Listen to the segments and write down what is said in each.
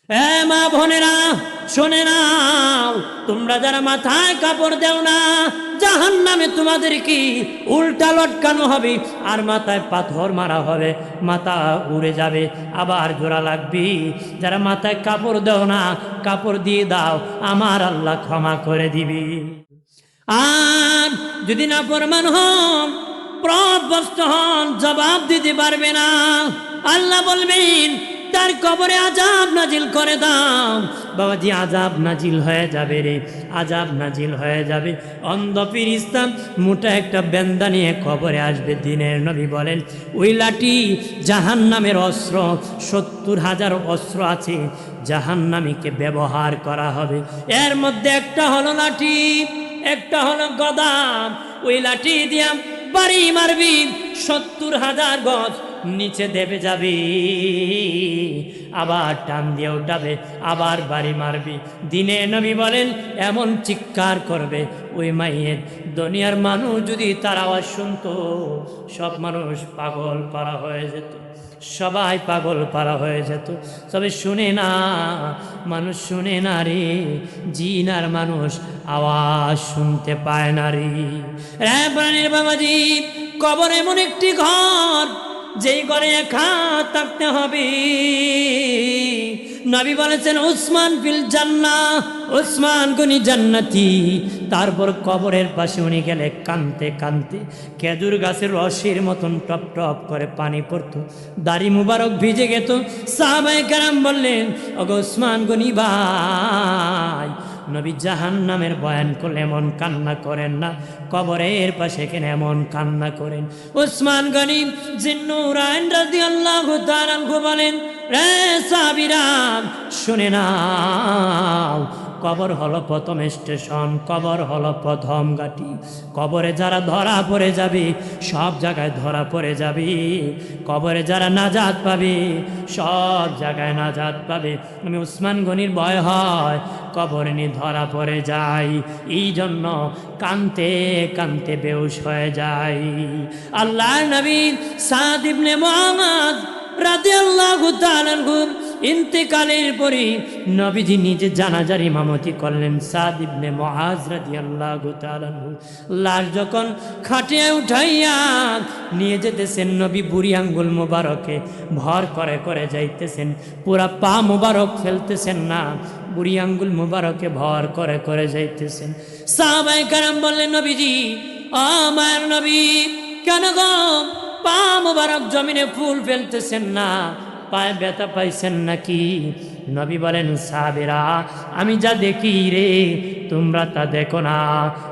মা বোনেরা শোনে নাও, তোমরা যারা মাথায় কাপড় দেও না, জাহান্নামে তোমাদের কি উল্টা লটকানো হবে আর মাথায় পাথর মারা হবে, মাথা উড়ে যাবে, আবার জোড়া লাগবি। যারা মাথায় কাপড় দেও না, কাপড় দিয়ে দাও, আমার আল্লাহ ক্ষমা করে দিবি। আর যদি না ফরমান হন, প্রভস্ত হন, জবাব দিতে পারবে না। আল্লাহ বলবেন তার কবরে আযাব নাজিল করে দাও। বাবাজি, আযাব নাজিল হয়ে যাবে রে, আযাব নাজিল হয়ে যাবে। অন্ধ ফেরেশতা মোটা একটা বেন্দা নিয়ে কবরে আসবে। দিনের নবী বলেন ওই লাঠি জাহান্নামের অস্ত্র, 70,000 অস্ত্র আছে জাহান্নামীকে ব্যবহার করা হবে। এর মধ্যে একটা হলো লাঠি, একটা হলো গদা। ওই লাঠি দিয়া বাড়ি মারবি, 70,000 গজ নিচে দেবে যাবি, আবার টান দিয়ে উঠাবে, আবার বাড়ি মারবি। দিনে নবী বলেন এমন চিৎকার করবে ওই মাইয়ের, দুনিয়ার মানুষ যদি তার আওয়াজ শুনতো, সব মানুষ পাগল পারা হয়ে যেত, সবাই পাগল পারা হয়ে যেত। তবে শুনে না, মানুষ শুনে না রে, জিন আর মানুষ আওয়াজ শুনতে পায় না রে। প্রাণীর বাবাজি, কবর এমন একটি ঘর, যেই ঘরে একা থাকতে হবে। নবী বলেছেন উসমান ফিল জান্নাহ, উসমান গনি জান্নাতি। তারপর কবরের পাশে উনি গেলে কানতে কানতে খেজুর গাছের রসের মতন টপ টপ করে পানি পড়তো, দাড়ি মুবারক ভিজে গেত। সাহাবায়ে কেরাম বললেন ওগো উসমান গনি ভাই, নবী জাহান্নামের বয়ান করলে এমন কান্না করেন না, কবরের পাশে কেন এমন কান্না করেন? উসমান গনি জিন্নুরাইন রাদিয়াল্লাহু তাআলা আনহু বলেন রে সাহাবীরা শুনে নাও, কবর হলো প্রথম স্টেশন, কবর হলো প্রথম ঘাঁটি। কবরে যারা ধরা পড়ে যাবে সব জায়গায় ধরা পড়ে যাবে, কবরে যারা নাজাত পাবে সব জায়গায় নাজাত পাবে। আমি উসমান গনির ভয় হয় কবরে নিয়ে ধরা পড়ে যাই, এই জন্য কানতে কানতে বেহুশ হয়ে যায়। আল্লাহর নবী সাদ ইবনে মুআয রাদিয়াল্লাহু তাআলা আনহু ইন্তেকালের পরে নবীজি নিজে জানাজার ইমামতি করলেন। সাদ ইবনে মুআয রাদিয়াল্লাহু তাআলা আনহু লাশ যখন খাটিয়ে উঠাইয়া নিয়ে যেতেছেন, নবী বুড়ি আঙ্গুল মোবারকে ভর করে করে যাইতেছেন, পুরা পা মোবারক ফেলতেছেন না, বুড়ি আঙ্গুল মোবারকে ভর করে করে যাইতেছেন। সাহাবায়ে কেরাম বললেন নবীজি, আমার নবী কেন গো পা মোবারক জমিনে ফুল ফেলতেছেন না, পায়ে ব্যথা পাইছেন নাকি? নবী বলেন সাহাবীরা আমি যা দেখি রে তোমরা তা দেখো না।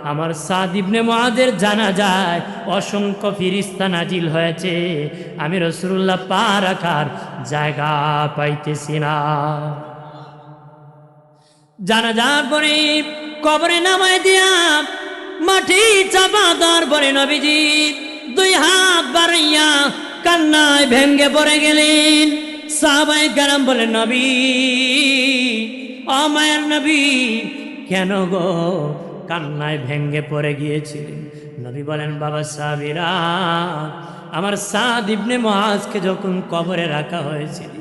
আমার সাদ ইবনে মুআযের জানাজায় অসংখ্য ফেরেশতা নাজিল হয়েছে, আমি রাসূলুল্লাহ পা রাখার জায়গা পাইতেছি না। জানাজার পরে কবরে নামায় দিয়া মাটি চাপা দেওয়ার পরে নবীজি 2 হাত বাড়াইয়া কান্নায় ভেঙ্গে পড়ে গেলেন। সাহাবায়ে কেরাম বলেন নবী, ও মায়ের নবী কেন গো কান্নায় ভেঙ্গে পড়ে গিয়েছিলেন? নবী বলেন বাবা সাহাবীরা, আমার সাদ ইবনে মুআযকে যখন কবরে রাখা হয়েছিল,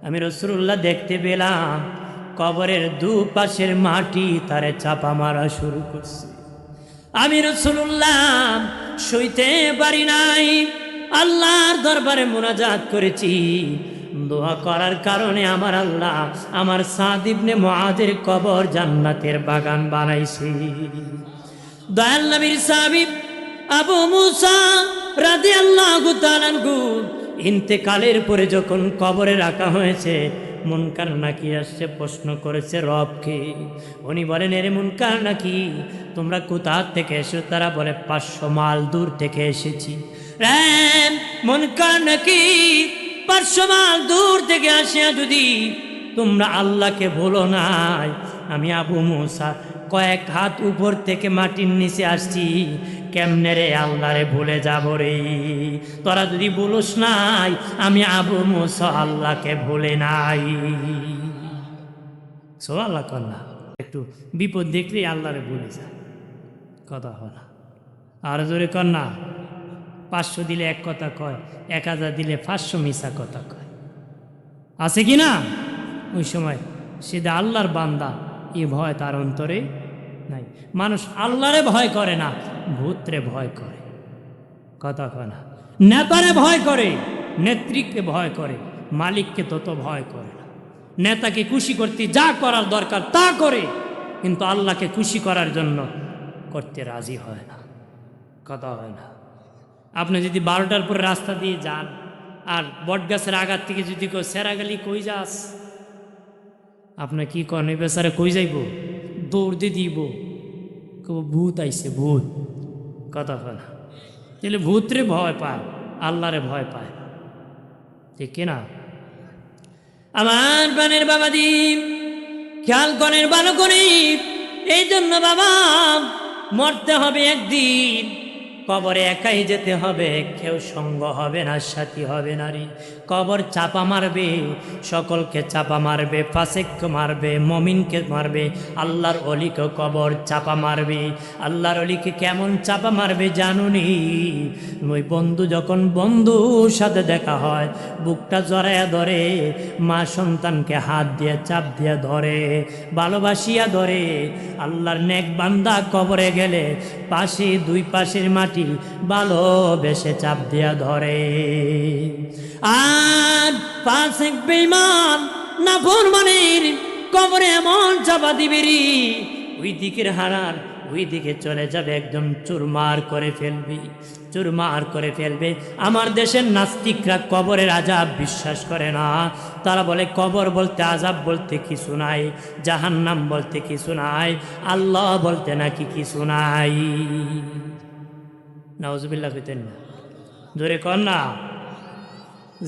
আমি রাসূলুল্লাহ দেখতে পেলাম কবরের দুপাশের মাটি তারে চাপা মারা শুরু করছে। আমি রাসূলুল্লাহ সইতে পারি নাই, আল্লাহর দরবারে মুনাজাত করেছি। দোয়া করার কারণে আমার আল্লাহ আমার সাদ ইবনে মুআযের কবর জান্নাতের বাগান বানাইছে। দয়াল নবীর সাহাবী আবু মুসা রাদিয়াল্লাহু তাআলা আনহু ইন্তেকালের পরে যখন কবরে রাখা হয়েছে, মুনকার নাকি আসছে, প্রশ্ন করেছে রবকে। উনি বলেন এরে মুনকার নাকি তোমরা কোথা থেকে এসো? তারা বলে 500 মাইল দূর থেকে এসেছি। মুনকার নাকি 500 মাইল দূর থেকে আসিয়া যদি তোমরা আল্লাহকে ভুলো নাই, আমি আবু মুসা কয়েক হাত উপর থেকে মাটির নিচে আসছি, কেমনে রে আল্লাহরে ভুলে যাব রে? তোরা যদি বলিস নাই আমি আবু মুসা আল্লাহকে ভুলে নাই। সুবহানাল্লাহ কন্যা, একটু বিপদ দেখলে আল্লাহরে ভুলে যায়, কথা হয় না। আর জোরে কন্যা, 500 দিলে এক কথা কয়, 1000 দিলে 500 মিছা কথা কয়, আছে কি না? ওই সময় সেটা আল্লাহর বান্দা, এ ভয় তার অন্তরে নাই। মানুষ আল্লাহরে ভয় করে না, ভূতরে ভয় করে। কথা কয় না। নেতারে ভয় করে, নেত্রীকে ভয় করে, মালিককে তত ভয় করে না। নেতাকে খুশি করতে যা করার দরকার তা করে, কিন্তু আল্লাহকে খুশি করার জন্য করতে রাজি হয় না। কথা হয় না। আপনি যদি 12টার পরে রাস্তা দিয়ে যান আর বটগাছের আঘাত থেকে যদি কেউ সেরাগালি কই যাস, আপনার কি করেন? এই বেচারে কই যাইব? দৌড় দিয়ে দিব, ভূত আইছে ভূত। কথা হয় না। তাহলে ভূতরে ভয় পায়, আল্লাহরে ভয় পায়, ঠিক কিনা? আমার প্রাণের বাবাজি, খেয়াল করেন ভালো করে। এই জন্য বাবা, মরতে হবে একদিন, কবরে একাই যেতে হবে, কেউ সঙ্গ হবে না, সাথী হবে না রে। কবর চাপা মারবে, সকলকে চাপা মারবে, ফাসেককে মারবে, মমিনকে মারবে, আল্লাহর অলিকে কবর চাপা মারবে। আল্লাহর অলিকে কেমন চাপা মারবে জানুনি? ওই বন্ধু যখন বন্ধুর সাথে দেখা হয়, বুকটা জড়াইয়া ধরে, মা সন্তানকে হাত দিয়ে চাপ দিয়ে ধরে, ভালোবাসিয়া ধরে। আল্লাহর নেক বান্দা কবরে গেলে পাশে দুই পাশের মাটি ভালোবেসে চাপ দিয়া ধরে। আর ফাসিক বেঈমান নাফরমানের কবরে এমন চাপা দিবে রে, ওই দিকের হারার ওই দিকে চলে যাবে, একদম চুরমার করে ফেলবি, চুরমার করে ফেলবে। আমার দেশের নাস্তিকরা কবরের আযাব বিশ্বাস করে না। তারা বলে কবর বলতে আযাব বলতে কিছু নাই, জাহান্নাম বলতে কিছু নাই, আল্লাহ বলতে নাকি কিছু নাই। নাউজুবিল্লাহ কইতেন না, জোরে কর না।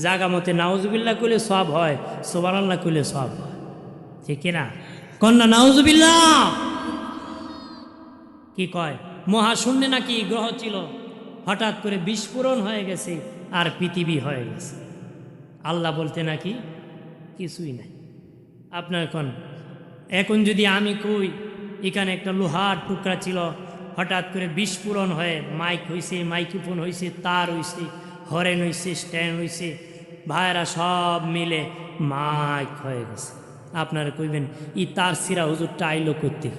জাগা মতে নাউজুবিল্লাহ কইলে সব হয়, সুবহানাল্লাহ কইলে সব হয়, ঠিক না? কর না নাউজুবিল্লাহ। কি কয়? মহাশূন্যে নাকি গ্রহ ছিল, হঠাৎ করে বিস্ফোরণ হয়ে গেছে আর পৃথিবী হয়ে গেছে। আল্লাহ বলতে নাকি কিছুই নাই। আপনার এখন যদি আমি কই এখানে একটা লোহার টুকরা ছিল, হঠাৎ করে বিস্ফোরণ হয়ে মাইক হয়েছে, মাইক্রোফোন হয়েছে, তার হয়েছে, হরেন হয়েছে, স্ট্যান্ড হয়েছে, ভাইরা সব মিলে মাইক হয়ে গেছে, আপনারা কইবেন ই তার সিরা হুজুরটা আইলো করতে?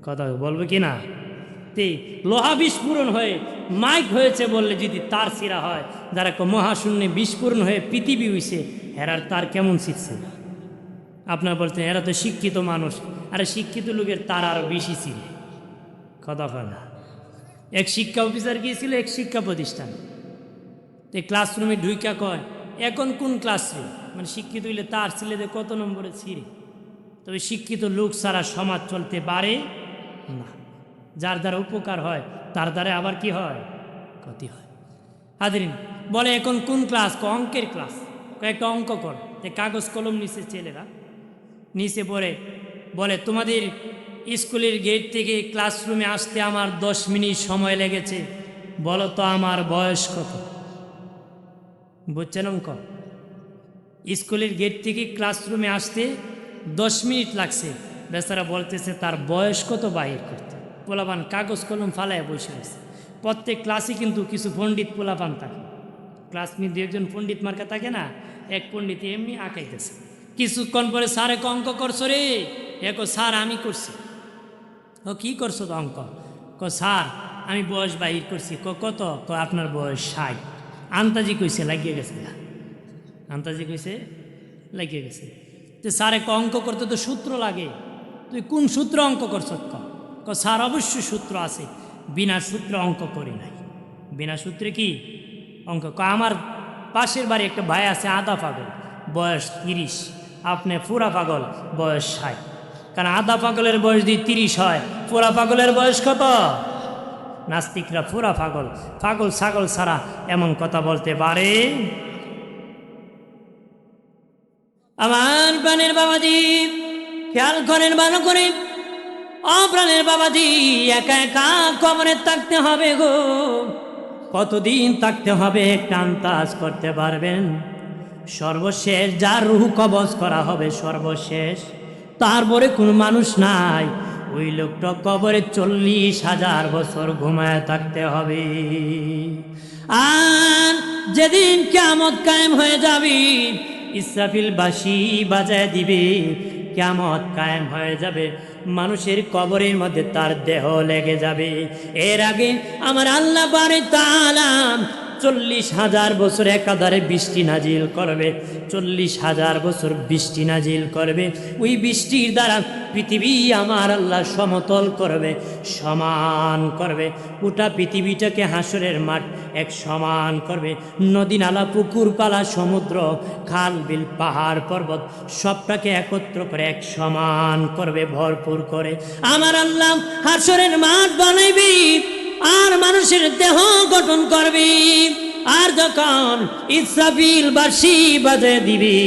কথা বলবে কি না? তে লোহা বিস্ফোরণ হয়ে মাইক হয়েছে বললে যদি তার সিরা হয়, যারা মহাশূন্যে বিস্ফোরণ হয়ে পৃথিবী হইছে, হেরার তার কেমন শিখছে? আপনার বলতেন এরা তো শিক্ষিত মানুষ। আরে শিক্ষিত লোকের তার আরও বেশি ছিল। কথা হয় না। এক শিক্ষা অফিসার গিয়েছিল এক শিক্ষা প্রতিষ্ঠান, ক্লাসরুমে ঢুইকা কয় এখন কোন ক্লাসরুম, মানে শিক্ষিত হইলে তার ছেলেদের কত নম্বরে ছিঁড়ে। তবে শিক্ষিত লোক ছাড়া সমাজ চলতে পারে না। যার দ্বারা উপকার হয় তার দ্বারা আবার কি হয়? ক্ষতি হয়। হাজরিন, বলে এখন কোন ক্লাস? অঙ্কের ক্লাস। কয়েকটা অঙ্ক কর। কাগজ কলম নিচে ছেলেরা নিচে পড়ে বলে তোমাদের স্কুলের গেট থেকে ক্লাসরুমে আসতে আমার 10 মিনিট সময় লেগেছে, বলো তো আমার বয়স কত? বুঝছেন অঙ্ক? স্কুলের গেট থেকে ক্লাসরুমে আসতে 10 মিনিট লাগছে, বেচারা বলতেছে তার বয়স কত বাহির করতে। পোলাপান কাগজ কলম ফালায় বসে আছে। প্রত্যেক ক্লাসে কিন্তু কিছু পণ্ডিত পোলাপান থাকে, ক্লাস নিয়ে 2-1 পণ্ডিত মার্কা থাকে না, এক পণ্ডিত এমনি আঁকাইতেছে। কিছুক্ষণ পরে স্যারে অঙ্ক করছো রে? একো স্যার আমি করছি। ও কি করছো তো অঙ্ক? স্যার আমি বয়স বাহির করছি। কত? আপনার বয়স 60। আন্তাজি কইছে লাগিয়ে গেছে, আন্তাজি কইছে লাগিয়ে গেছে। তো স্যার অঙ্ক করতে তো সূত্র লাগে, তুই কোন সূত্র অঙ্ক করছ? স্যার অবশ্যই সূত্র আছে, বিনা সূত্রে অঙ্ক করি নাই। বিনা সূত্রে কি অঙ্ক? আমার পাশের বাড়ি একটা ভাই আছে আধা পাগল, বয়স 30, আপনি পুরা পাগল, বয়স 60। কারণ আধা পাগলের বয়স যদি 30 হয়, পুরা পাগলের বয়স কত? নাস্তিকরা পুরা পাগল, পাগল ছাগল ছাড়া এমন কথা বলতে পারে? আমার প্রাণের বাবাজি, খেয়াল করেন ভালো করে। প্রাণের বাবাজি, একা একা কবরে থাকতে হবে গো। কতদিন থাকতে হবে একটা আন্দাজ করতে পারবেন? সর্বশেষ যার রূহ কবজ করা হবে সর্বশেষ, তারপরে কোনো মানুষ নাই, ওই লোকটা কবরে 40,000 বছর ঘুমায় থাকতে হবে। আর যেদিন কিয়ামত কায়েম হয়ে যাবে, ইসরাফিল বাঁশি বাজায় দিবে, কিয়ামত কায়েম হয়ে যাবে, মানুষের কবরের মধ্যে তার দেহ লেগে যাবে। এর আগে আমার আল্লাহ বারে তাআলা 40,000 বছর একাধারে বৃষ্টি নাজিল করবে, 40,000 বছর বৃষ্টি নাজিল করবে। ওই বৃষ্টির দ্বারা পৃথিবী আমার আল্লাহ সমতল করবে, সমান করবে। গোটা পৃথিবীটাকে হাসরের মাঠ এক সমান করবে। নদী নালা পুকুর পালা সমুদ্র খাল বিল পাহাড় পর্বত সবটাকে একত্র করে এক সমান করবে, ভরপুর করে আমার আল্লাহ হাসরের মাঠ বানাইবি আর মানুষের দেহ গঠন করবি। আর যখন ইসরাফিল বাঁশি বাজে দিবি,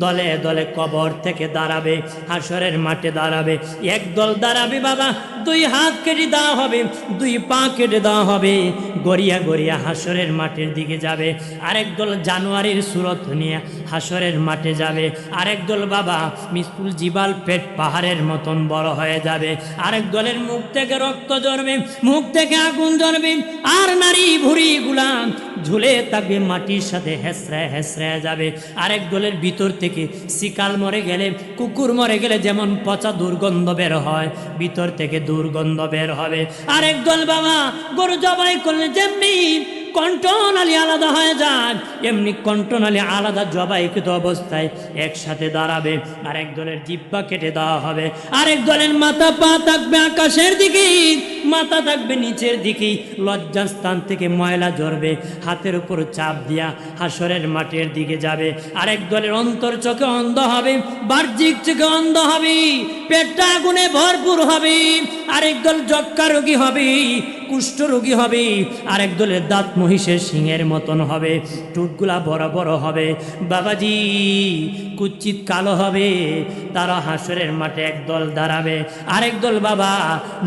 দলে দলে কবর থেকে দাঁড়াবে, হাসরের মাঠে দাঁড়াবে। একদল দাঁড়াবে বাবা, 2 হাত কেটে দেওয়া হবে, 2 পা কেটে দেওয়া হবে, গড়িয়া গড়িয়া হাসরের মাঠের দিকে যাবে। আরেক দল জানুয়ারির সুরত নিয়ে হাসরের মাঠে যাবে। আরেক দল বাবা মিসপুল জিবাল পেট পাহাড়ের মতন বড় হয়ে যাবে। আরেক দলের মুখ থেকে রক্ত ঝরবে, মুখ থেকে আগুন ঝরবে, আর নারী ভুঁড়ি গুলা ঝুলে থাকবে, মাটির সাথে হেসড়ায় হেসড়ায় যাবে। আরেক দলের ভিতর থেকে শিকাল মরে গেলে, কুকুর মরে গেলে যেমন পচা দুর্গন্ধ বের হয়, ভিতর থেকে দুর্গন্ধ বের হবে। আরেক দল বাবা গরু জবাই করলে যেমনি কণ্ঠনালী আলাদা হয়ে যায়, এমনি কণ্ঠনালী আলাদা জবাইকৃত অবস্থায় একসাথে দাঁড়াবে। আরেক দলের জিহ্বা কেটে দেওয়া হবে। আরেক দলের মাথা পা থাকবে আকাশের দিকে, মাথা থাকবে নিচের দিকে, লজ্জাস্থান থেকে ময়লা ঝরবে, হাতের উপর চাপ দিয়া হাসরের মাঠের দিকে যাবে। আরেক দলের অন্তর চোখে অন্ধ হবে, বাহ্যিক চোখে অন্ধ হবে, পেটটা আগুনে ভরপুর হবে। আরেক দল যক্ষ্মা রোগী হবে, কুষ্ঠ রোগী হবে। আরেক দলের দাঁত মহিষের সিংহের মতন হবে, টুটগুলা বড় বড় হবে, বাবাজি কুচ্ছিত কালো হবে। তারা হাসরের মাঠে একদল দাঁড়াবে। আরেক দল বাবা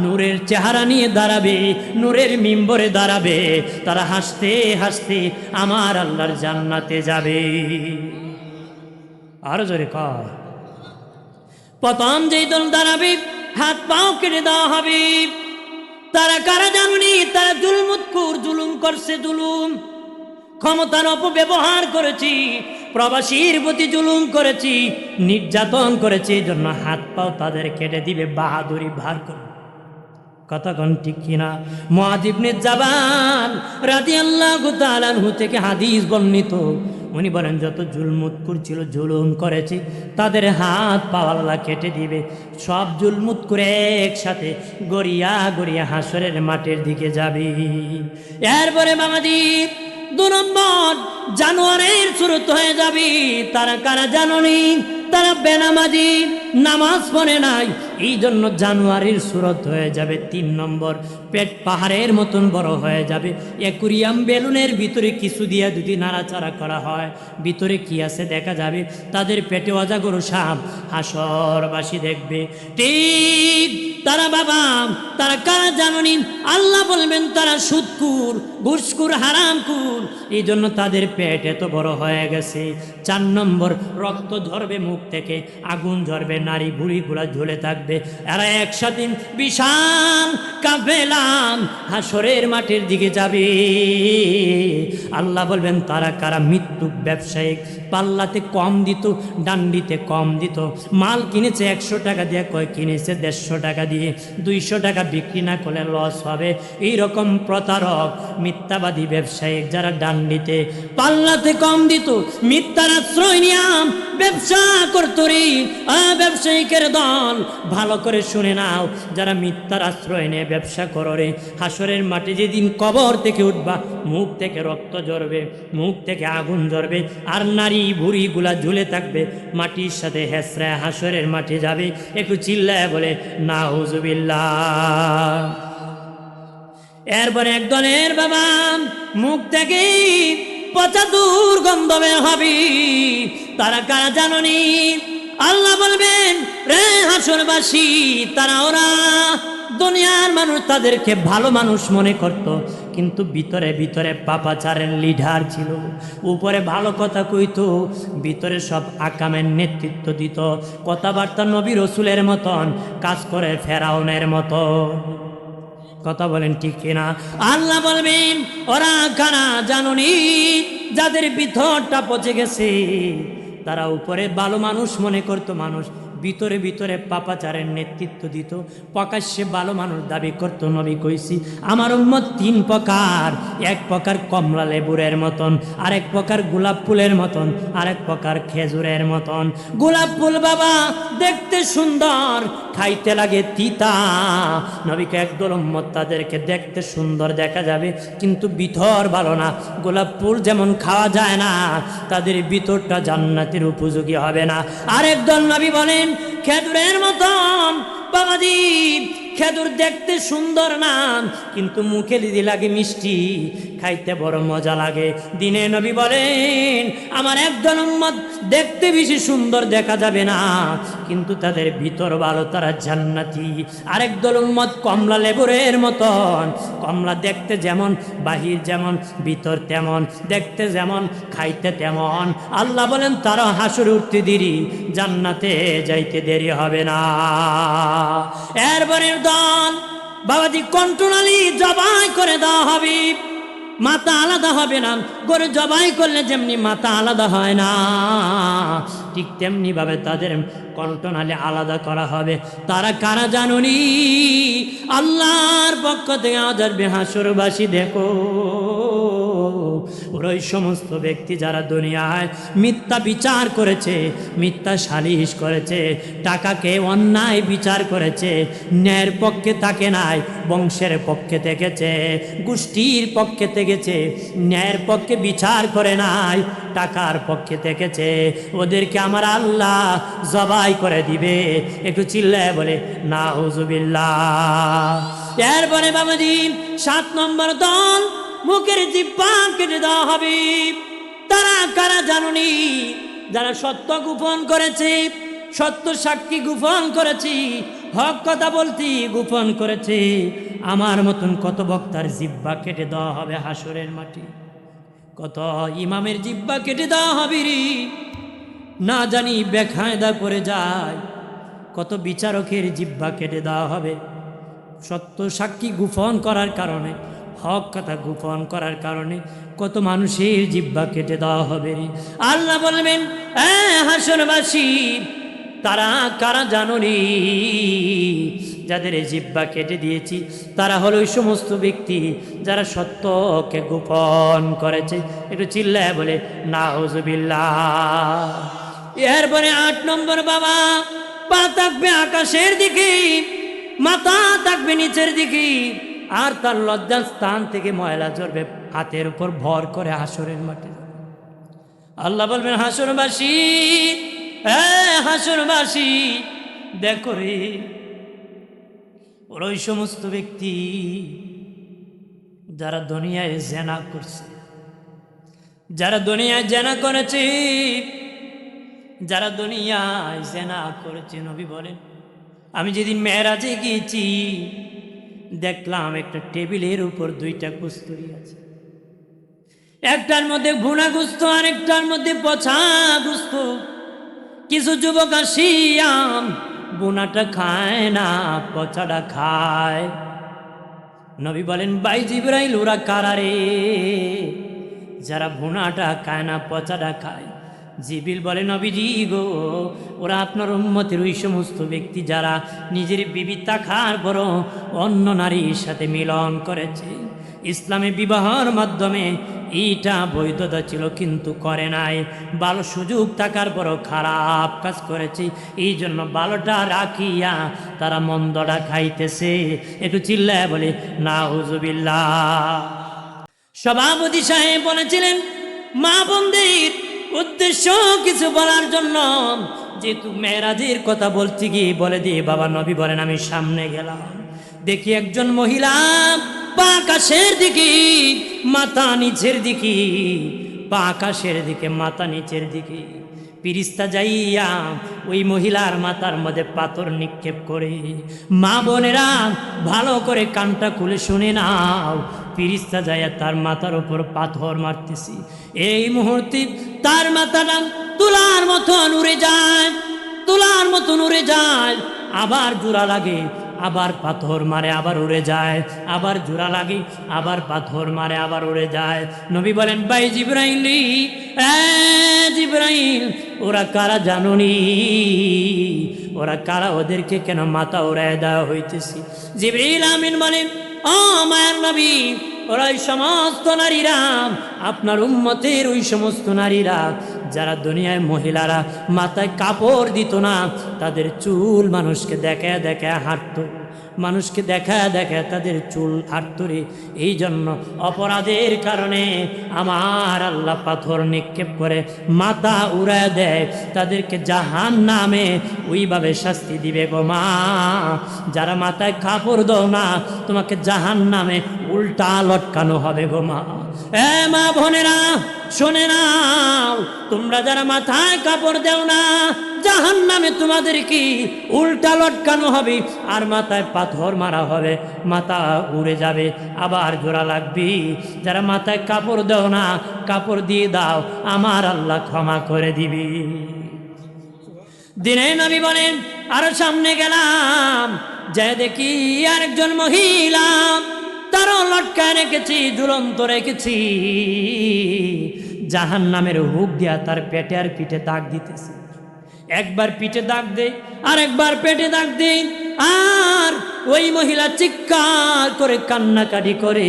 নূরের চেহারা নিয়ে দাঁড়াবে, নূরের মিম্বরে দাঁড়াবে। তারা হাসতে হাসতে আমার আল্লাহর জান্নাতে যাবে। আরো জোরে কর। প্রথম যেই দল দাঁড়াবে হাত পাও কেটে দেওয়া হবে। তারা কারা জানুনি? তারা জুলমুৎকুর, জুলুম করছে, জুলুম ক্ষমতার অপব্যবহার করেছি, প্রবাসীর প্রতি জুলুম করেছি, নির্যাতন করেছি, এই জন্য হাত পাও তাদের কেটে দিবে, বাহাদুরি ভার করে। কতক্ষণ ঠিক কিনা? মুআয ইবনে জাবাল রাদিয়াল্লাহু তাআলা আনহু থেকে হাদিস বর্ণিত, উনি বলেন যত জুলমুৎকুর ছিল, জুলুম করেছে, তাদের হাত পা আল্লাহ কেটে দিবে। সব জুলমুত করে একসাথে গড়িয়া গড়িয়া হাসরের মাঠের দিকে যাবে। এরপরে বাবাজি 2 নম্বর জানোয়ারের সুরত হয়ে যাবে। তারা কারা জানোনি? তারা বেনামাজি, নামাজ পড়ে নাই, এই জন্য জানুয়ারির সুরত হয়ে যাবে। 3 নম্বর পেট পাহাড়ের মতন বড় হয়ে যাবে। অ্যাকুরিয়াম বেলুনের ভিতরে কিছু দিয়ে যদি নাড়াচাড়া করা হয়, ভিতরে কি আছে দেখা যাবে। তাদের পেটে অজাগর সাপ হাসরবাসী দেখবে। ঠিক তারা বাবা, তারা কারা জানোনি? আল্লাহ বলবেন তারা সুদকুর, ঘুষকুর, হারামকুর, এই জন্য তাদের পেট এত বড় হয়ে গেছে। 4 নম্বর রক্ত ঝরবে মুখ থেকে, আগুন ঝরবে, নারী বুড়িগুলা ঝুলে থাকবে। এরা একসাথে বিশাল কাফেলা হাসরের মাঠের দিকে যাবে। আল্লাহ বলবেন তারা কারা? মৃত্যু ব্যবসায়ী, পাল্লাতে কম দিত, ডান্ডিতে কম দিত, মাল কিনেছে 100 টাকা দিয়ে, কয় কিনেছে 150 টাকা দিয়ে, 200 টাকা বিক্রি না করলে লস হবে। এইরকম প্রতারক মিথ্যাবাদী ব্যবসায়ী যারা ডান্ডিতে পাল্লাতে কম দিত, মিথ্যার আশ্রয় নিয়াম ব্যবসা করতো রে। ব্যবসায়িকের দল ভালো করে শুনে নাও, যারা মিথ্যার আশ্রয় নিয়ে ব্যবসা করো রে, হাসরের মাঠে যেদিন কবর থেকে উঠবা, মুখ থেকে রক্ত ঝরবে, মুখ থেকে আগুন ঝরবে, আর নারী ভুঁড়িগুলা ঝুলে থাকবে, মাটির সাথে হেসরায় হাসরের মাঠে যাবে। একটু চিল্লায় বলে নাউজুবিল্লাহ। এরপরে একদলের বাবা মুখ থেকে পচা দুর্গন্ধ বের হবে। তারা কারা জানোনি? আল্লাহ বলবেন রে হাসরবাসী, তারা ওরা দুনিয়ার মানুষ তাদেরকে ভালো মানুষ মনে করত, কিন্তু ভিতরে ভিতরে পাপাচারের লিডার ছিল। উপরে ভালো কথা কইতো, ভিতরে সব আকামের নেতৃত্ব দিত। কথাবার্তা নবী রসুলের মতন, কাজ করে ফেরাউনের মতন। কথা বলেন ঠিক কিনা? আল্লাহ বলবেন ওরা কারা জানোনি? যাদের ভিতরটা পচে গেছে, তারা উপরে ভালো মানুষ মনে করতো, মানুষ ভিতরে ভিতরে পাপাচারের নেতৃত্ব দিত, প্রকাশ্যে ভালো মানুষ দাবি করতো। নবী কইছি আমার উম্মত তিন প্রকার, এক প্রকার কমলা লেবুরের মতন, আরেক প্রকার গোলাপ ফুলের মতন, আরেক প্রকার খেজুরের মতন। গোলাপ ফুল বাবা দেখতে সুন্দর, খাইতে লাগে তিতা। নবীকে একদল উম্মত তাদেরকে দেখতে সুন্দর দেখা যাবে, কিন্তু ভিতর ভালো না। গোলাপ ফুল যেমন খাওয়া যায় না, তাদের ভিতরটা জান্নাতের উপযোগী হবে না। আরেক দল নবী বলেন খেজুরের মতন। বাবাজি খেজুর দেখতে সুন্দর না, কিন্তু মুখে দিদি লাগে মিষ্টি, খাইতে বড় মজা লাগে। দিনে নবী বলেন আমার একদল উম্মত দেখতে বেশি সুন্দর দেখা যাবে না, কিন্তু তাদের ভিতর ভালো, তারা জান্নাতি। আরেক দল উম্মত কমলা লেবুরের মতন। কমলা দেখতে যেমন, বাহির যেমন, ভিতর তেমন, দেখতে যেমন, খাইতে তেমন। আল্লাহ বলেন তারা হাসরে উঠতে দেরি, জান্নাতে যাইতে দেরি হবে না। এরপরের দল বাবাজি কন্ট্রোনালি জবাই করে দেওয়া হবে, মাথা আলাদা হবে না। গরু জবাই করলে যেমনি মাথা আলাদা হয় না, ঠিক তেমনি ভাবে তাদের কন্ট্রোনালি আলাদা করা হবে। তারা কারা জানুনি? আল্লাহর পক্ষ থেকে আজারবে হাসরবাসী দেখো, ওই সমস্ত ব্যক্তি যারা দুনিয়ায় মিথ্যা বিচার করেছে, মিথ্যা সালিশ করেছে, টাকাকে অন্যায় বিচার করেছে, ন্যায়ের পক্ষে থাকে নাই, বংশের পক্ষে থেকেছে, গোষ্ঠীর পক্ষে থেকেছে, ন্যায়ের পক্ষে বিচার করে নাই, টাকার পক্ষে থেকেছে, ওদেরকে আমার আল্লাহ জবাই করে দিবে। একটু চিল্লায় বলে নাউজুবিল্লাহ। এরপরে বাবাজি 7 নম্বর দল, মুখের জিহ্বা কেটে দেওয়া হবে। তারা কারা জানুনি? যারা সত্য গোপন করেছে, সত্য সাক্ষী গোপন করেছি, হক কথা বলতি গোপন করেছে। আমার মতন কত বক্তার জিহ্বা কেটে দেওয়া হবে হাসরের মাটি, কত ইমামের জিহ্বা কেটে দেওয়া হবে রে, না জানি বেকায়দা করে যায়। কত বিচারকের জিহ্বা কেটে দেওয়া হবে সত্য সাক্ষী গোপন করার কারণে, হক কথা গোপন করার কারণে কত মানুষের জিহ্বা কেটে দেওয়া হবে রে। আল্লাহ বলবেন হাসরবাসী তারা কারা জানো রে? যাদের জিহ্বা কেটে দিয়েছি তারা হলো ওই সমস্ত ব্যক্তি যারা সত্যকে গোপন করেছে। একটু চিল্লায় বলে নাউজুবিল্লাহ। এরপরে 8 নম্বর বাবা, পা থাকবে আকাশের দিকে, মাথা থাকবে নিচের দিকে, আর তার লজ্জার স্থান থেকে ময়লা ঝরবে হাতের উপর ভর করে হাসরের মাঠে। আল্লাহ বলবেন হাসরবাসী, হাসরবাসী দেখো রে, ওই সমস্ত ব্যক্তি যারা দুনিয়ায় জেনা করছে, যারা দুনিয়ায় জেনা করেছে, যারা দুনিয়ায় জেনা করেছে। নবী বলেন আমি যেদিন মেরাজে গিয়েছি দেখলাম একটা টেবিলের উপর 2টা কস্তুরি আছে, একটার মধ্যে ভুনা গুস্ত, আরেকটার মধ্যে পচা গুস্ত। কিছু যুবক আসিয়াম ভুনাটা খায় না, পচাটা খায়। নবী বলেন ভাই জিবরাইল ওরা কারা রে? যারা ভুনাটা খায় না, পচাটা খায়। জিবরিল বলে নবীজি গো, ওরা আপনার উম্মতের ওই সমস্ত ব্যক্তি যারা নিজের বিবি থাকার পর অন্য নারীর সাথে মিলন করেছে। ইসলামে বিবাহের মাধ্যমে এইটা বৈধতা ছিল, কিন্তু করে নাই। ভালো সুযোগ থাকার পরও খারাপ কাজ করেছে, এই জন্য ভালোটা রাখিয়া তারা মন্দটা খাইতেছে। একটু চিল্লায় বলে নাউজুবিল্লাহ। সভাপতি সাহেব বলেছিলেন মা বোনদের উদ্দেশ্য কিছু বলার জন্য, যেহেতু মেরাজের কথা বলছি কি বলে দিয়ে বাবা। নবী বলেন আমি সামনে গেলাম, দেখি একজন মহিলা পা আকাশের দিকে, মাথা নিচের দিকে, পা আকাশের দিকে, মাথা নিচের দিকে। ফেরেশতা যাইয়া ওই মহিলার মাথার মধ্যে পাথর নিক্ষেপ করে। মা বোনেরা ভালো করে কানটা খুলে শুনে নাও, ফেরেশতা যাইয়া তার মাথার উপর পাথর মারতেছি। এই মুহূর্তে তার মাথাটা তুলার মতন উড়ে যায়, তুলার মতন উড়ে যায়। আবার জোড়া লাগে, আবার পাথর মারে আবার উড়ে যায়, আবার জোড়া লাগে আবার পাথর মারে আবার উড়ে যায়। নবী বলেন, ভাই জিবরাইল, জিবরাইল, ওরা কারা জানুনি? ওরা কারা? ওদেরকে কেন মাথা উড়ায় দেওয়া হইতেছি? জিবরাইল আমিন বলেন, ও মায়ের নবী, ওরা ওই সমস্ত নারীরা, আপনার উম্মতের ওই সমস্ত নারীরা যারা দুনিয়ায় মহিলারা মাথায় কাপড় দিত না, তাদের চুল মানুষকে দেখায় দেখায় হাঁটতো, মানুষকে দেখায় দেখায় তাদের চুল হাঁটতো রে। এই জন্য অপরাধের কারণে আমার আল্লাহ পাথর নিক্ষেপ করে মাথা উড়ায় দেয়, তাদেরকে জাহান্নামে ওইভাবে শাস্তি দিবে গো মা। যারা মাথায় কাপড় দাও না, তোমাকে জাহান্নামে উল্টা লটকানো হবে গো মা। এ মা বোনেরা শোনে নাও, তোমরা যারা মাথায় কাপড় দেও না, জাহান্নামে তোমাদের কি উল্টা লটকানো হবে, আর মাথায় পাথর মারা হবে, মাথা উড়ে যাবে, আবার জোড়া লাগবে। যারা মাথায় কাপড় দেও না, কাপড় দিয়ে দাও, আমার আল্লাহ ক্ষমা করে দিবি। দিনে নবী বলেন, আরো সামনে গেলাম, যে দেখি আরেকজন মহিলা, তারও লটকায় রেখেছি, ঝুলন্ত রেখেছি, জাহান্নামের হুক দিয়া তার পেটে আর পিঠে দাগ দিতেছে। একবার পিঠে দাগ দেয়, আর একবার পেটে দাগ দেয়, আর ওই মহিলা চিৎকার করে কান্নাকাটি করে।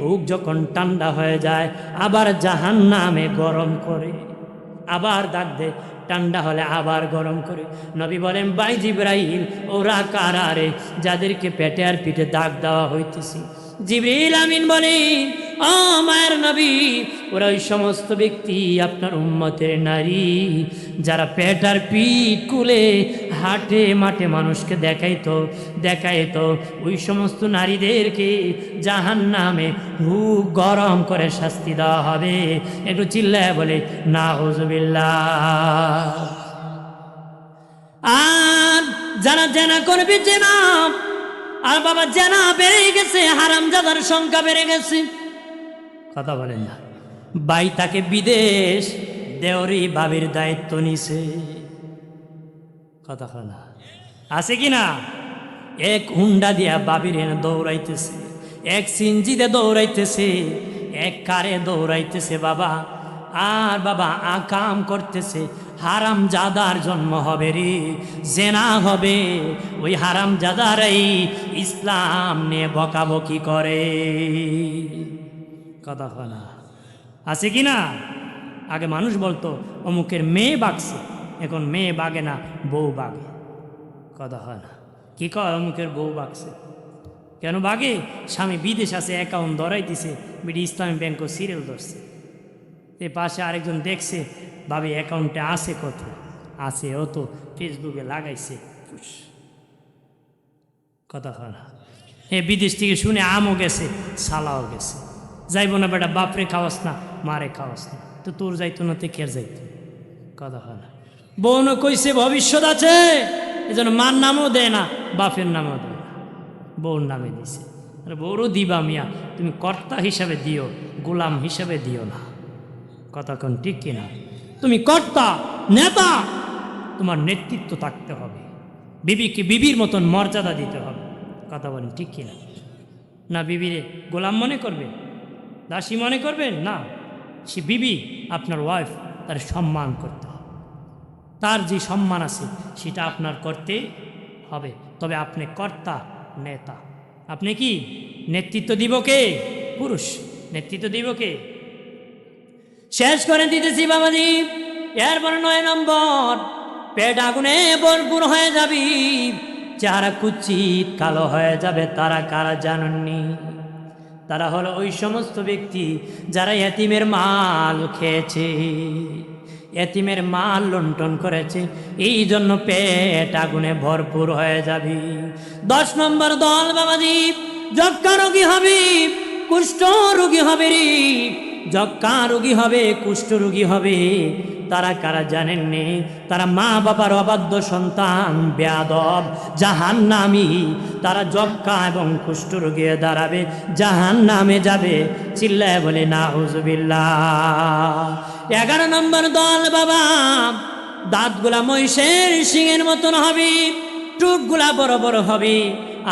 হুক যখন ঠান্ডা হয়ে যায়, আবার জাহান্নামে গরম করে, আবার দাগ দেয়, ঠান্ডা হলে আবার গরম করে। নবী বলেন, ভাই জিবরাইল, ওরা কারা রে যাদেরকে পেটে আর পিঠে দাগ দেওয়া হইতেছে? জিবরিল আমিন বলেন, ও মায়ের নবী, ওরা ওই সমস্ত ব্যক্তি আপনার উম্মতের নারী যারা পেট আর পিঠ কুলে হাটে মাঠে মানুষকে দেখাইতো ওই সমস্ত নারীদেরকে জাহান্নামে হুক গরম করে শাস্তি দেওয়া হবে। একটু চিল্লায় বলে নাউজুবিল্লাহ। আর যারা জেনা করবে, জেনা, আর বাবা জেনা বেড়ে গেছে, হারামজাদার সংখ্যা বেড়ে গেছে, কথা বলেন না। ভাই তাকে বিদেশ দেওরি বাবির দায়িত্ব নিছে, কথা না আছে কি না? এক হুন্ডা দিয়া বাবির এনে দৌড়াইতেছে, এক সিনজিতে দৌড়াইতেছে, এক কারে দৌড়াইতেছে বাবা। আর বাবা আকাম করতেছে, হারাম জাদার জন্ম হবে রে, জেনা হবে। ওই হারাম জাদারাই ইসলাম নিয়ে বকাবকি করে, কথা না আছে কি না? আগে মানুষ বলতো অমুকের মেয়ে বাগছে, এখন মেয়ে বাগে না, বউ বাগে, কথা হয় না। কি কয়, অমুকের বউ বাগছে, কেন বাগে? স্বামী বিদেশ আছে, অ্যাকাউন্ট ধরাইতেছে, বিডি ইসলামী ব্যাংকও সিরিয়াল ধরছে, এ পাশে আরেকজন দেখছে, ভাবি অ্যাকাউন্টে আছে কত, আছে ও তো ফেসবুকে লাগাইছে, কথা হয় না। এ বিদেশ থেকে শুনে আমও গেছে, সালাও গেছে, যাইব না বেটা, বাপরে খাওয়াস না, মারে খাওয়াস না, তো তোর যাইতো না, তে কের যাইতো, কথা হয় না। বোনও কইছে ভবিষ্যৎ আছে, এজন্য মার নামও দেয় না, বাপের নামও দেয় না, বউর নামে দিছে। আরে বউরও দিবা মিয়া, তুমি কর্তা হিসাবে দিও, গোলাম হিসাবে দিও না, কথা কোন ঠিক কিনা? তুমি কর্তা, নেতা, তোমার নেতৃত্ব থাকতে হবে, বিবিকে বিবির মতন মর্যাদা দিতে হবে, কথা বলেন ঠিক কিনা? না বিবিরে গোলাম মনে করবে, দাসী মনে করবেন না, সে বিবি আপনার ওয়াইফ, তার সম্মান করতে হবে, তার যে সম্মান আছে সেটা আপনার করতে হবে। তবে আপনি কর্তা, নেতা, আপনি কি নেতৃত্ব দিব কে? পুরুষ, নেতৃত্ব দিব কে? শেষ করে দিতেছি বাবাজি। এরপরে 9 নম্বর, পেট আগুনে ভরপুর হয়ে যাবি, চেহারা কুচিত কালো হয়ে যাবে। তারা কারা জানেননি? তারা হলো ওই সমস্ত ব্যক্তি যারা এতিমের মাল খেয়েছে, এতিমের মাল লুণ্ঠন করেছে, এই জন্য পেট আগুনে ভরপুর হয়ে যাবি। 10 নম্বর দল বাবাজি, যক্কা রোগী হবে, কুষ্ঠ রোগী হবে রে, যক্কা রোগী হবে, কুষ্ঠ রোগী হবে। তারা কারা জানেননি? তারা মা বাবার অবাধ্য সন্তান, বেয়াদব, জাহান্নামী। তারা যক্কা এবং কুষ্ঠ রোগী দাঁড়াবে, জাহান্নামে যাবে। চিল্লায় বলে নাউজুবিল্লাহ। 11 নম্বর দল বাবা, দাঁতগুলা মহিষের শিংয়ের মতন হবে, ঠোঁটগুলা বড় বড় হবে,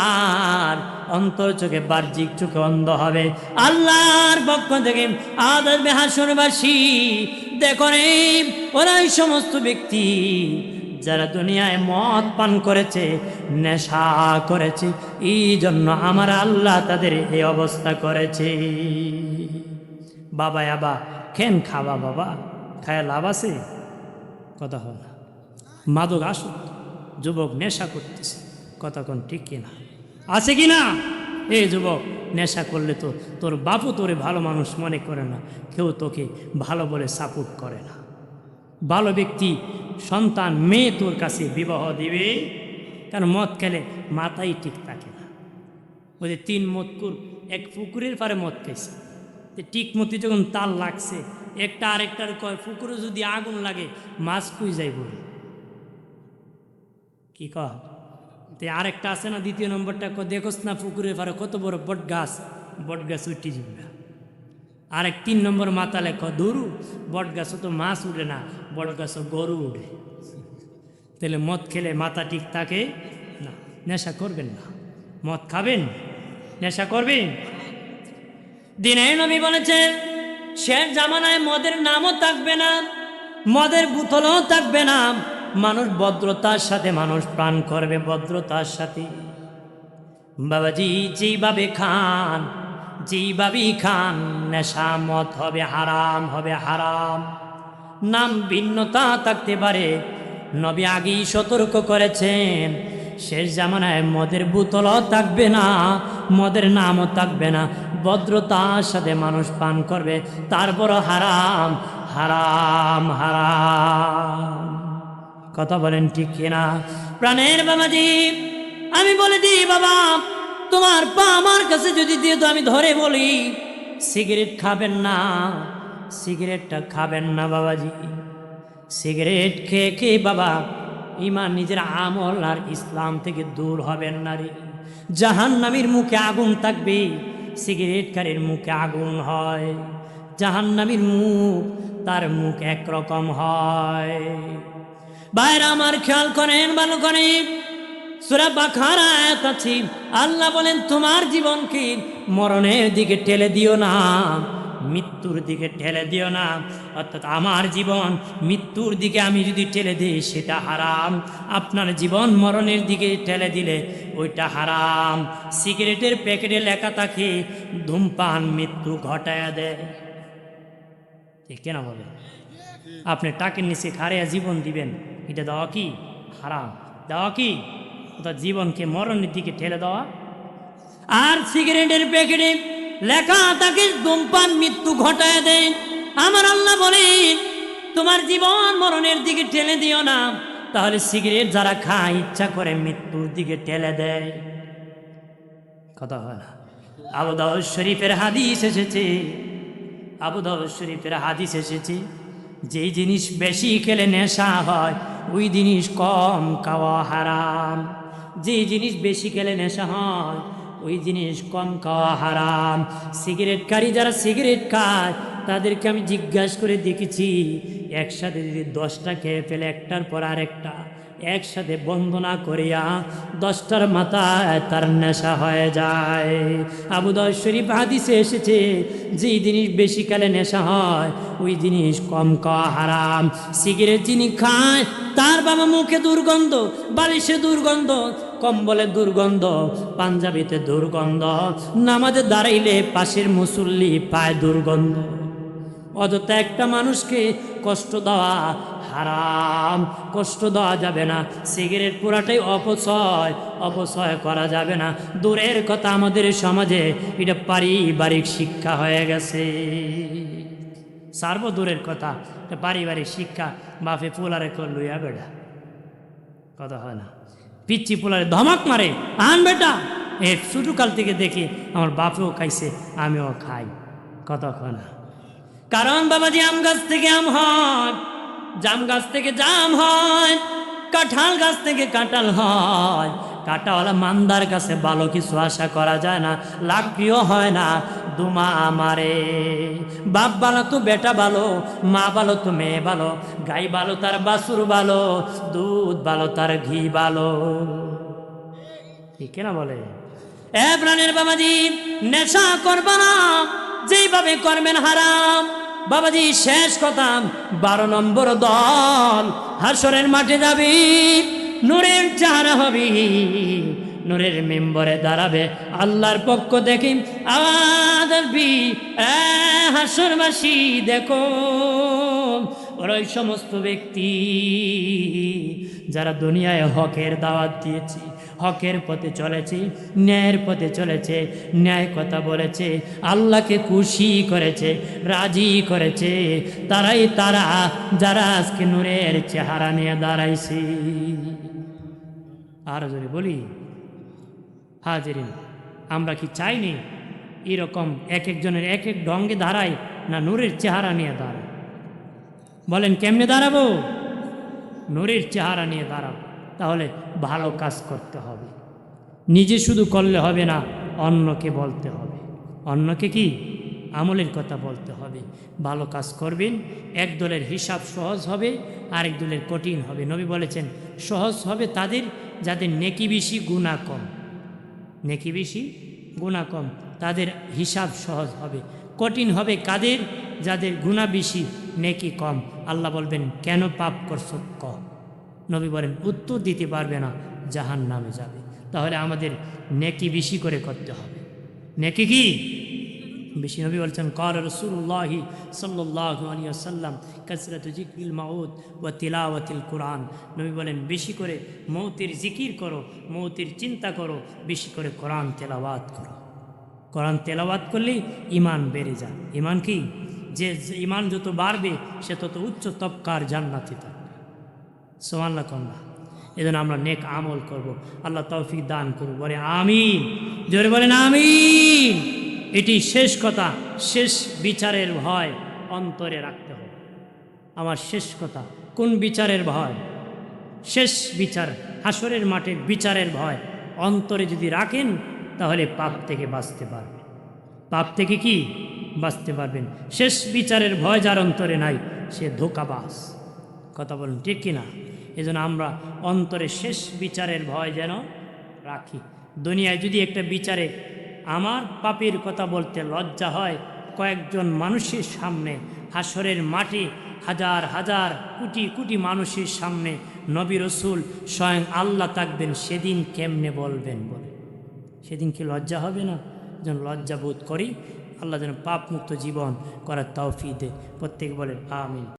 আর অন্তর চোখে বাহ্যিক চোখে অন্ধ হবে। আল্লাহর পক্ষ থেকে আদবে হাসরবাসী দেখো রে, ওরাই সমস্ত ব্যক্তি যারা দুনিয়ায় মদ পান করেছে, নেশা করেছে, এই জন্য আমার আল্লাহ তাদের এই অবস্থা করেছে। বাবা আবা খেন খাবা, বাবা খায় লাভ আছে? কথা হয় না। মাদক আসুক, যুবক নেশা করতেছে, কথা কোন ঠিক কিনা? আছে কি না? এই যুবক, নেশা করলে তো তোর বাপু তোরে ভালো মানুষ মনে করে না, কেউ তোকে ভালো বলে সাপোর্ট করে না। ভালো ব্যক্তি সন্তান মেয়ে তোর কাছে বিবাহ দিবে, কারণ মদ খেলে মাথাই ঠিক থাকে না। ওই যে 3 মদকুর এক পুকুরের পারে মদ খাইছে, ঠিক মতি যখন তাল লাগছে, একটা আরেকটার কয় পুকুরে যদি আগুন লাগে মাছ কুই যাই বলে, কি কয়? আরেকটা আছে না, 2 নম্বরটা দেখোস না পুকুরের পারে কত বড় বট গাছ উঠে যাবে। আরেক 3 নম্বর মাতালে দূরু, বট গাছও তো মাছ উঠে না, বট গাছও গরু উঠে। তাহলে মদ খেলে মাথা ঠিক থাকে না। নেশা করবেন না, মদ খাবেন, নেশা করবেন। দিনের নবী বলেছেন, শেষ জামানায় মদের নামও থাকবে না, মদের বোতলও থাকবে না। মানুষ ভদ্রতার সাথে মানুষ প্রাণ করবে, ভদ্রতার সাথে। বাবাজি যেইভাবে খান, যেইভাবেই খান, নেশা মদ হবে হারাম, হবে হারাম। নাম ভিন্নতা থাকতে পারে, নবী আগেই সতর্ক করেছেন, শেষ জামানায় মদের বোতলও থাকবে না, মদের নামও থাকবে না, ভদ্রতার সাথে মানুষ পান করবে, তারপর হারাম হারাম হারাম। কথা বলেন ঠিক কিনা? প্রাণের বাবাজি, আমি বলে দিই বাবা, তোমার পা আমার কাছে যদি দিয়ে তো আমি ধরে বলি, সিগারেট খাবেন না, সিগারেটটা খাবেন না বাবাজি। সিগারেট খেয়ে খেয়ে বাবা ইমান, নিজের আমল আর ইসলাম থেকে দূর হবেন না রে। জাহান্নামীর মুখে আগুন থাকবে, সিগারেটকারীর মুখে আগুন হয়। জাহান্নামীর মুখ, তার মুখ একরকম হয়। ভাইরা আমার খেয়াল করেন, ভালো করে সূরা বাকারা আয়াত আছে, আল্লাহ বলেন তোমার জীবনকে মরণের দিকে ঠেলে দিও না, মৃত্যুর দিকে ঠেলে দিও না। অর্থাৎ আমার জীবন মৃত্যুর দিকে আমি যদি ঠেলে দিই সেটা হারাম, আপনার জীবন মরণের দিকে ঠেলে দিলে ওইটা হারাম। সিগারেটের প্যাকেটে লেখা থাকে ধূমপান মৃত্যু ঘটায়া দেয়, ঠিক কেনা বলে? আপনি টাকের নিচে খাড়িয়া জীবন দিবেন, এটা দেওয়া কি হারাম? দেওয়া কি অর্থাৎ জীবনকে মরণের দিকে ঠেলে দেওয়া। আর সিগারেটের প্যাকেটে লেখা তাকে ধূমপান মৃত্যু ঘটায় দেয়। আমার আল্লাহ বলেন তোমার জীবন মরণের দিকে ঠেলে দিও না, তাহলে সিগারেট যারা খায় ইচ্ছা করে মৃত্যুর দিকে ঠেলে দেয়। কথা হয় না? আবু দাউদ শরীফের হাদিস এসেছে, আবু দাউদ শরীফের হাদিস এসেছে, যেই জিনিস বেশি খেলে নেশা হয় ওই জিনিস কম খাওয়া হারাম। যেই জিনিস বেশি খেলে নেশা হয় ওই জিনিস কম খাওয়া হারাম। সিগারেটকারী যারা সিগারেট খায় তাদেরকে আমি জিজ্ঞাসা করে দেখেছি, একসাথে যদি 10টা খেয়ে ফেলে, একটার পর আরেকটা একসাথে বন্দনা করিয়া 10টার মাথায় তার নেশা হয়ে যায়। আবু দাউদ শরীফ হাদিসে এসেছে, যেই জিনিস বেশি কালে নেশা হয় ওই জিনিস কম খাওয়া হারাম। সিগারেট যিনি খায় তার বাবা মুখে দুর্গন্ধ, বালিশে দুর্গন্ধ, কম্বলে দুর্গন্ধ, পাঞ্জাবিতে দুর্গন্ধ, নামাজে দাঁড়াইলে পাশের মুসল্লি পায় দুর্গন্ধ। অযথা একটা মানুষকে কষ্ট দেওয়া হারাম, কষ্ট দেওয়া যাবে না। সিগারেট পুরাটাই অপচয়, অপচয় করা যাবে না। দূরের কথা আমাদের সমাজে এটা পারিবারিক শিক্ষা হয়ে গেছে। সার্বদূরের কথা, পারিবারিক শিক্ষা বাপে পোলারে লইয়া বেটা, কথা হয় না? পিচ্ছি পোলারে ধমক মারে, আন বেটা, এ ছোটকাল থেকে দেখি আমার বাপেও খাইছে আমিও খাই, কথা হয় না? কারণ বাবাজি আম গাছ থেকে আম হয়, জাম গাছ থেকে জাম হয়, কাঁঠাল গাছ থেকে কাঁঠাল হয়, কাটাওয়ালা মান্দার কাছে ভালো কিছু আশা করা যায় না, লাখ প্রিয় হয় না। দুমা আমারে, বাপ ভালো তো বেটা ভালো, মা ভালো তো মেয়ে ভালো, গাই ভালো তার বাছুর ভালো, দুধ ভালো তার ঘি ভালো। ঠিক না বলে? এ প্রাণের বাবাজি, নেশা করবা না, যেইভাবে করবেন হারাম। বাবাজি শেষ কথা, 12 নম্বর দল হাসরের মাঠে যাবি, নূরের চেহারা হবি, নূরের মেম্বরে দাঁড়াবে, আল্লাহর পক্ষ দেখি আওয়াজ আসবি, এ হাসরবাসী দেখো, ওরা ওই সমস্ত ব্যক্তি যারা দুনিয়ায় হকের দাওয়াত দিয়েছে, হকের পথে চলেছে, ন্যায়ের পথে চলেছে, ন্যায় কথা বলেছে, আল্লাহকে খুশি করেছে, রাজি করেছে, তারাই তারা যারা আজকে নূরের চেহারা নিয়ে দাঁড়াইছে। আর যদি বলি হাজিরিন, আমরা কি চাইনি এরকম এক একজনের এক এক ঢঙ্গে দাঁড়ায়, না নূরের চেহারা নিয়ে দাঁড়ায়? বলেন কেমনে দাঁড়াবো? নূরের চেহারা নিয়ে দাঁড়াবো। তাহলে ভালো কাজ করতে হবে, নিজে শুধু করলে হবে না, অন্যকে বলতে হবে। অন্যকে কি? আমলের কথা বলতে হবে। ভালো কাজ করবেন, এক দলের হিসাব সহজ হবে, আরেক দলের কঠিন হবে। নবী বলেছেন সহজ হবে তাদের যাদের নেকি বেশি গুনাহ কম, নেকি বেশি গুনাহ কম, তাদের হিসাব সহজ হবে। কঠিন হবে কাদের? যাদের গুনাহ বেশি নেকি কম। আল্লাহ বলবেন কেন পাপ করছো? কম। নবী বলেন উত্তর দিতে পারবে না, জাহান্নামে যাবে। তাহলে আমাদের নেকি বেশি করে করতে হবে। নেকি কি বেশি? নবী বলছেন ক্বালা রাসূলুল্লাহি সাল্লাল্লাহু আলাইহি ওয়াসাল্লাম কাসরাতু যিকরিল মাউত ওয়া তিলাওয়াতিল কুরআন। নবী বলেন বেশি করে মৌতের জিকির করো, মৌতের চিন্তা করো, বেশি করে কোরআন তেলাওয়াত করো। কোরআন তেলাওয়াত করলেই ঈমান বেড়ে যায়। ঈমান কি? যে ঈমান যত বাড়বে সে তত উচ্চ তবকার জান্নাতে থাকবে। সুবহানাল্লাহ কন্যা। এজন্য আমরা নেক আমল করব, আল্লাহ তৌফিক দান করুন। বলে আমিন, জোরে বলেন আমিন। এটি শেষ কথা। শেষ বিচারের ভয় অন্তরে রাখতে হবে। আমার শেষ কথা, কোন বিচারের ভয়? শেষ বিচার, হাসরের মাঠে বিচারের ভয় অন্তরে যদি রাখেন তাহলে পাপ থেকে বাঁচতে পারবেন। পাপ থেকে কি বাঁচতে পারবেন? শেষ বিচারের ভয় যার অন্তরে নাই সে ধোঁকাবাজ। কথা বলুন ঠিক কিনা? এজন্য আমরা অন্তরে শেষ বিচারের ভয় যেন রাখি। দুনিয়ায় যদি একটা বিচারে আমার পাপের কথা বলতে লজ্জা হয়, কয়েকজন মানুষের সামনে, হাসরের মাঠে হাজার হাজার কোটি কোটি মানুষের সামনে নবী রসুল স্বয়ং আল্লাহ থাকবেন, সেদিন কেমনে বলবেন? বলে সেদিন কি লজ্জা হবে না? যেন লজ্জা বোধ করি। আল্লাহ যেন পাপ মুক্ত জীবন করার তৌফিক দেয়। প্রত্যেকে বলেন আমিন।